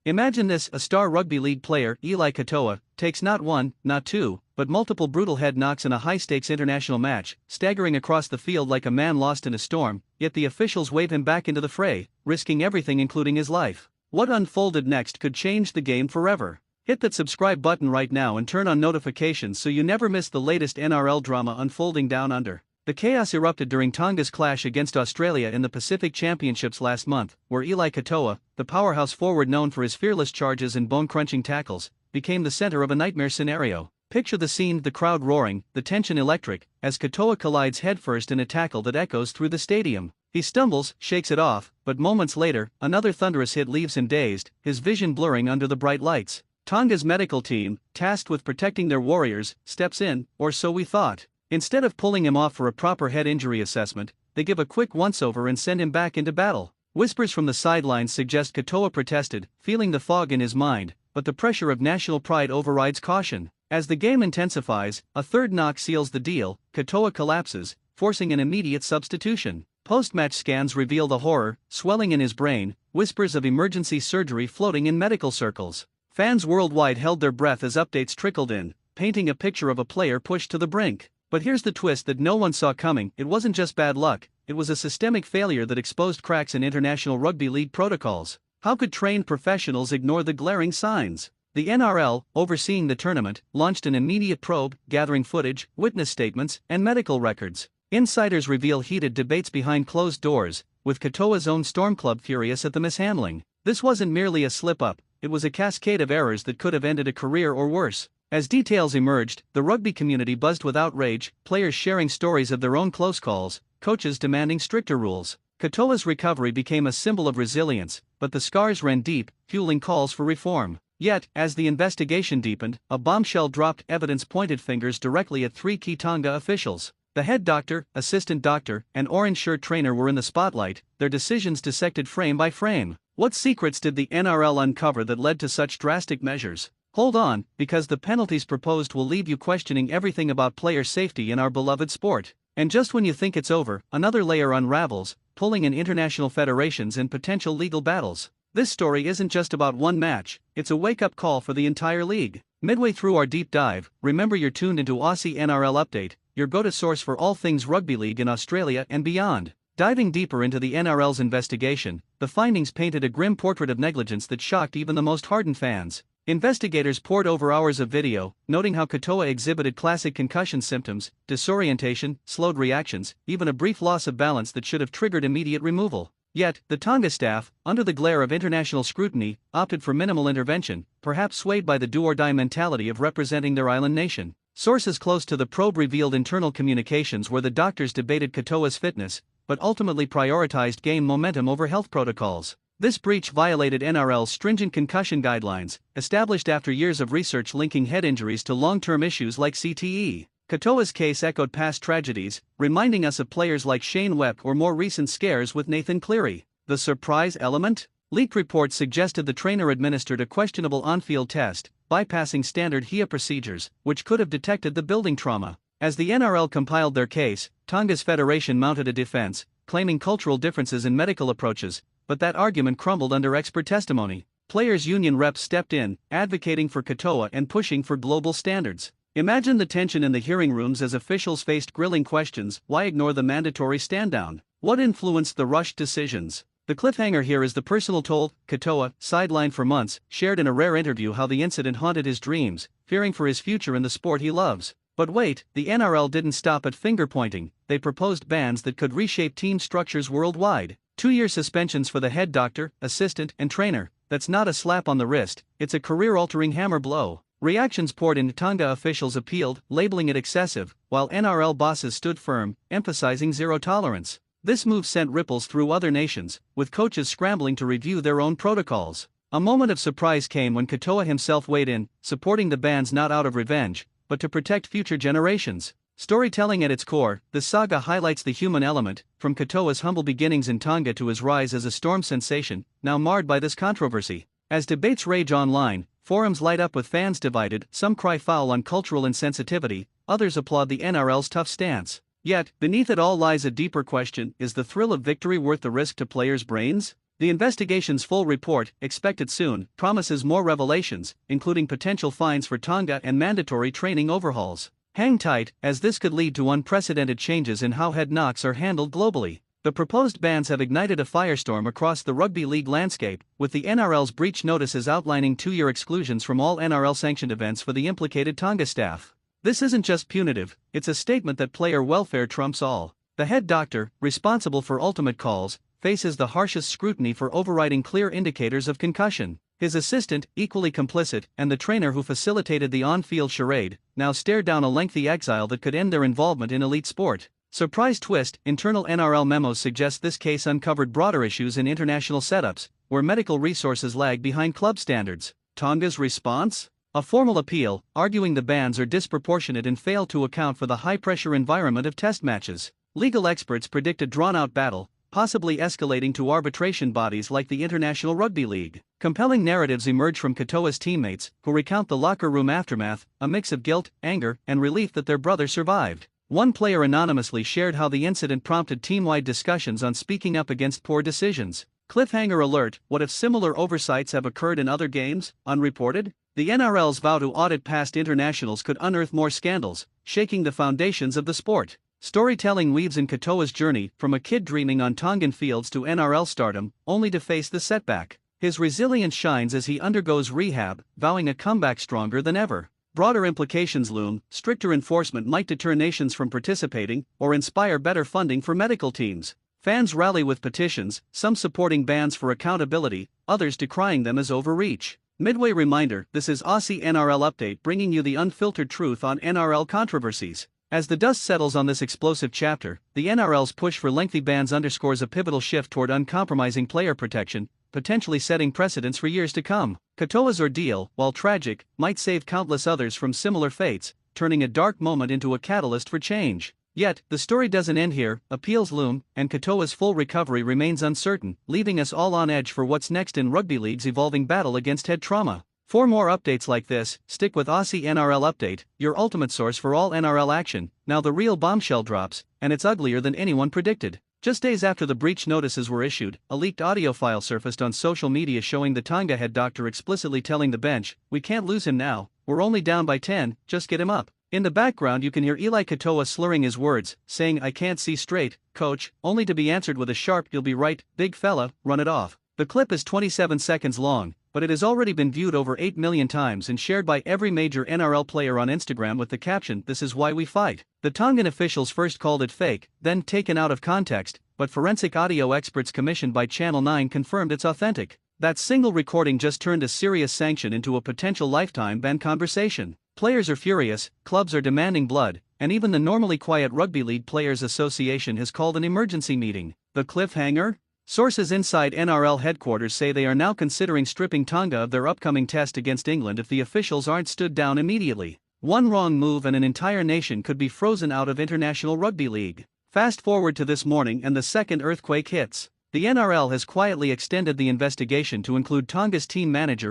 Imagine this: a star rugby league player, Eli Katoa, takes not one, not two, but multiple brutal head knocks in a high-stakes international match, staggering across the field like a man lost in a storm, yet the officials wave him back into the fray, risking everything including his life. What unfolded next could change the game forever. Hit that subscribe button right now and turn on notifications so you never miss the latest NRL drama unfolding down under. The chaos erupted during Tonga's clash against Australia in the Pacific Championships last month, where Eli Katoa, the powerhouse forward known for his fearless charges and bone-crunching tackles, became the center of a nightmare scenario. Picture the scene: the crowd roaring, the tension electric, as Katoa collides headfirst in a tackle that echoes through the stadium. He stumbles, shakes it off, but moments later, another thunderous hit leaves him dazed, his vision blurring under the bright lights. Tonga's medical team, tasked with protecting their warriors, steps in, or so we thought. Instead of pulling him off for a proper head injury assessment, they give a quick once-over and send him back into battle. Whispers from the sidelines suggest Katoa protested, feeling the fog in his mind, but the pressure of national pride overrides caution. As the game intensifies, a third knock seals the deal. Katoa collapses, forcing an immediate substitution. Post-match scans reveal the horror swelling in his brain, whispers of emergency surgery floating in medical circles. Fans worldwide held their breath as updates trickled in, painting a picture of a player pushed to the brink. But here's the twist that no one saw coming: it wasn't just bad luck, it was a systemic failure that exposed cracks in international rugby league protocols. How could trained professionals ignore the glaring signs? The NRL, overseeing the tournament, launched an immediate probe, gathering footage, witness statements, and medical records. Insiders reveal heated debates behind closed doors, with Katoa's own Storm Club furious at the mishandling. This wasn't merely a slip-up, it was a cascade of errors that could have ended a career or worse. As details emerged, the rugby community buzzed with outrage, players sharing stories of their own close calls, coaches demanding stricter rules. Katoa's recovery became a symbol of resilience, but the scars ran deep, fueling calls for reform. Yet, as the investigation deepened, a bombshell dropped. Evidence pointed fingers directly at three key Tonga officials. The head doctor, assistant doctor, and orange-shirt trainer were in the spotlight, their decisions dissected frame by frame. What secrets did the NRL uncover that led to such drastic measures? Hold on, because the penalties proposed will leave you questioning everything about player safety in our beloved sport. And just when you think it's over, another layer unravels, pulling in international federations and potential legal battles. This story isn't just about one match, it's a wake-up call for the entire league. Midway through our deep dive, remember you're tuned into Aussie NRL Update, your go-to source for all things rugby league in Australia and beyond. Diving deeper into the NRL's investigation, the findings painted a grim portrait of negligence that shocked even the most hardened fans. Investigators poured over hours of video, noting how Katoa exhibited classic concussion symptoms: disorientation, slowed reactions, even a brief loss of balance that should have triggered immediate removal. Yet, the Tonga staff, under the glare of international scrutiny, opted for minimal intervention, perhaps swayed by the do-or-die mentality of representing their island nation. Sources close to the probe revealed internal communications where the doctors debated Katoa's fitness, but ultimately prioritized game momentum over health protocols. This breach violated NRL's stringent concussion guidelines, established after years of research linking head injuries to long-term issues like CTE. Katoa's case echoed past tragedies, reminding us of players like Shane Webb or more recent scares with Nathan Cleary. The surprise element? Leaked reports suggested the trainer administered a questionable on-field test, bypassing standard HIA procedures, which could have detected the building trauma. As the NRL compiled their case, Tonga's federation mounted a defense, claiming cultural differences in medical approaches, but that argument crumbled under expert testimony. Players' union reps stepped in, advocating for Katoa and pushing for global standards. Imagine the tension in the hearing rooms as officials faced grilling questions: why ignore the mandatory stand-down? What influenced the rushed decisions? The cliffhanger here is the personal toll. Katoa, sidelined for months, shared in a rare interview how the incident haunted his dreams, fearing for his future in the sport he loves. But wait, the NRL didn't stop at finger-pointing. They proposed bans that could reshape team structures worldwide. 2-year suspensions for the head doctor, assistant, and trainer. That's not a slap on the wrist, it's a career-altering hammer blow. Reactions poured in. Tonga officials appealed, labeling it excessive, while NRL bosses stood firm, emphasizing zero tolerance. This move sent ripples through other nations, with coaches scrambling to review their own protocols. A moment of surprise came when Katoa himself weighed in, supporting the bans not out of revenge, but to protect future generations. Storytelling at its core, this saga highlights the human element, from Katoa's humble beginnings in Tonga to his rise as a Storm sensation, now marred by this controversy. As debates rage online, forums light up with fans divided. Some cry foul on cultural insensitivity, others applaud the NRL's tough stance. Yet, beneath it all lies a deeper question: is the thrill of victory worth the risk to players' brains? The investigation's full report, expected soon, promises more revelations, including potential fines for Tonga and mandatory training overhauls. Hang tight, as this could lead to unprecedented changes in how head knocks are handled globally. The proposed bans have ignited a firestorm across the rugby league landscape, with the NRL's breach notices outlining 2-year exclusions from all NRL-sanctioned events for the implicated Tonga staff. This isn't just punitive, it's a statement that player welfare trumps all. The head doctor, responsible for ultimate calls, faces the harshest scrutiny for overriding clear indicators of concussion. His assistant, equally complicit, and the trainer who facilitated the on-field charade, now stare down a lengthy exile that could end their involvement in elite sport. Surprise twist, internal NRL memos suggest this case uncovered broader issues in international setups, where medical resources lag behind club standards. Tonga's response? A formal appeal, arguing the bans are disproportionate and fail to account for the high-pressure environment of test matches. Legal experts predict a drawn-out battle, possibly escalating to arbitration bodies like the International Rugby League. Compelling narratives emerge from Katoa's teammates, who recount the locker room aftermath, a mix of guilt, anger, and relief that their brother survived. One player anonymously shared how the incident prompted team-wide discussions on speaking up against poor decisions. Cliffhanger alert: what if similar oversights have occurred in other games, unreported? The NRL's vow to audit past internationals could unearth more scandals, shaking the foundations of the sport. Storytelling weaves in Katoa's journey, from a kid dreaming on Tongan fields to NRL stardom, only to face the setback. His resilience shines as he undergoes rehab, vowing a comeback stronger than ever. Broader implications loom: stricter enforcement might deter nations from participating, or inspire better funding for medical teams. Fans rally with petitions, some supporting bans for accountability, others decrying them as overreach. Midway reminder: this is Aussie NRL Update, bringing you the unfiltered truth on NRL controversies. As the dust settles on this explosive chapter, the NRL's push for lengthy bans underscores a pivotal shift toward uncompromising player protection, potentially setting precedents for years to come. Katoa's ordeal, while tragic, might save countless others from similar fates, turning a dark moment into a catalyst for change. Yet, the story doesn't end here. Appeals loom, and Katoa's full recovery remains uncertain, leaving us all on edge for what's next in rugby league's evolving battle against head trauma. For more updates like this, stick with Aussie NRL Update, your ultimate source for all NRL action. Now the real bombshell drops, and it's uglier than anyone predicted. Just days after the breach notices were issued, a leaked audio file surfaced on social media showing the Tonga head doctor explicitly telling the bench, "We can't lose him now, we're only down by 10, just get him up." In the background you can hear Eli Katoa slurring his words, saying, "I can't see straight, coach," only to be answered with a sharp, "You'll be right, big fella, run it off." The clip is 27 seconds long, but it has already been viewed over 8 million times and shared by every major NRL player on Instagram with the caption, "This is why we fight." The Tongan officials first called it fake, then taken out of context, but forensic audio experts commissioned by Channel 9 confirmed it's authentic. That single recording just turned a serious sanction into a potential lifetime ban conversation. Players are furious, clubs are demanding blood, and even the normally quiet Rugby League Players Association has called an emergency meeting. The cliffhanger? Sources inside NRL headquarters say they are now considering stripping Tonga of their upcoming test against England if the officials aren't stood down immediately. One wrong move and an entire nation could be frozen out of International Rugby League. Fast forward to this morning and the second earthquake hits. The NRL has quietly extended the investigation to include Tonga's team manager and